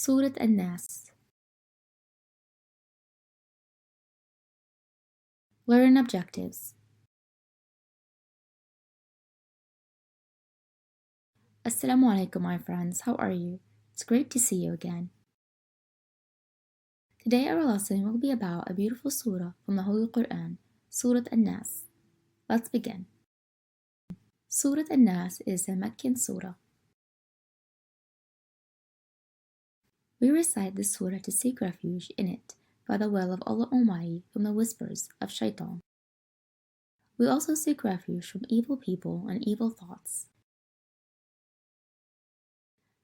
Surat Al-Naas. Learn objectives. Assalamu alaikum, my friends. How are you? It's great to see you again. Today our lesson will be about a beautiful surah from the Holy Quran, Surat Al-Naas. Let's begin. Surat Al-Naas is a Meccan surah. We recite this surah to seek refuge in it by the will of Allah Almighty from the whispers of shaitan. We also seek refuge from evil people and evil thoughts.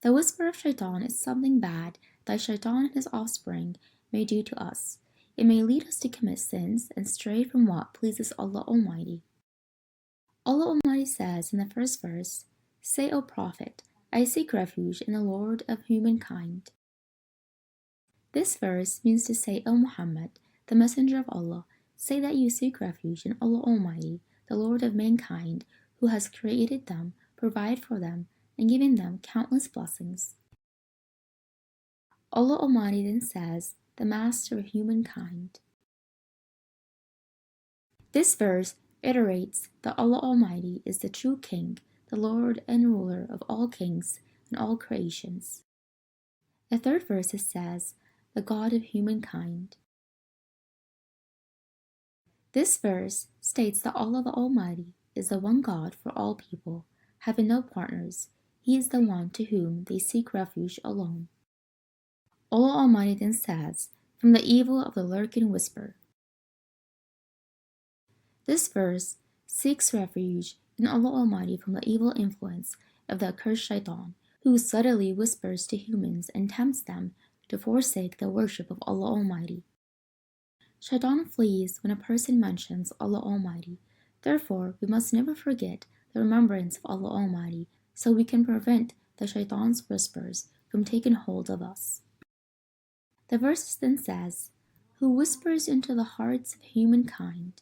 The whisper of shaitan is something bad that shaitan and his offspring may do to us. It may lead us to commit sins and stray from what pleases Allah Almighty. Allah Almighty says in the first verse, "Say, O Prophet, I seek refuge in the Lord of humankind." This verse means to say, O Muhammad, the Messenger of Allah, say that you seek refuge in Allah Almighty, the Lord of mankind, who has created them, provided for them, and given them countless blessings. Allah Almighty then says, the Master of humankind. This verse iterates that Allah Almighty is the true King, the Lord and ruler of all kings and all creations. The third verse says, the God of humankind. This verse states that Allah the Almighty is the one God for all people, having no partners. He is the one to whom they seek refuge alone. Allah Almighty then says, from the evil of the lurking whisper. This verse seeks refuge in Allah Almighty from the evil influence of the accursed shaitan, who subtly whispers to humans and tempts them to forsake the worship of Allah Almighty. Shaitan flees when a person mentions Allah Almighty. Therefore, we must never forget the remembrance of Allah Almighty, so we can prevent the shaitan's whispers from taking hold of us. The verse then says, who whispers into the hearts of humankind.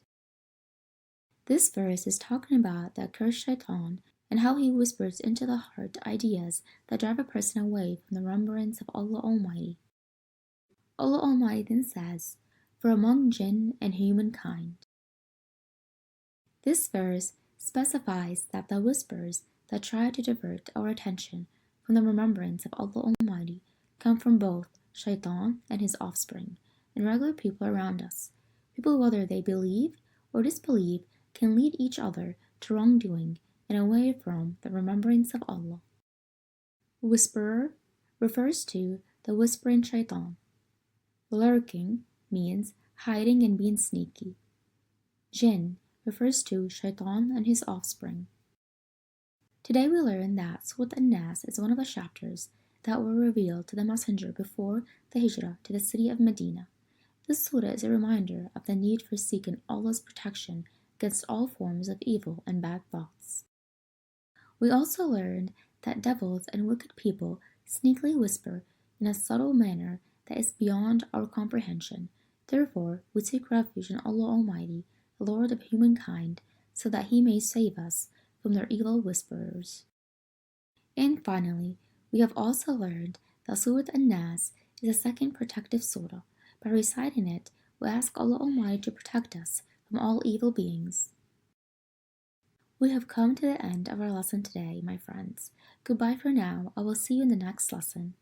This verse is talking about the accursed shaitan and how he whispers into the heart ideas that drive a person away from the remembrance of Allah Almighty. Allah Almighty then says, for among jinn and humankind. This verse specifies that the whispers that try to divert our attention from the remembrance of Allah Almighty come from both shaitan and his offspring, and regular people around us. People, whether they believe or disbelieve, can lead each other to wrongdoing and away from the remembrance of Allah. Whisperer refers to the whispering shaitan. Lurking means hiding and being sneaky. Jinn refers to shaitan and his offspring. Today we learn that Surat Al-Naas is one of the chapters that were revealed to the Messenger before the Hijrah to the city of Medina. This surah is a reminder of the need for seeking Allah's protection against all forms of evil and bad thoughts. We also learned that devils and wicked people sneakily whisper in a subtle manner that is beyond our comprehension. Therefore, we seek refuge in Allah Almighty, the Lord of humankind, so that He may save us from their evil whisperers. And finally, we have also learned that Surat Al-Naas is a second protective surah. By reciting it, we ask Allah Almighty to protect us from all evil beings. We have come to the end of our lesson today, my friends. Goodbye for now. I will see you in the next lesson.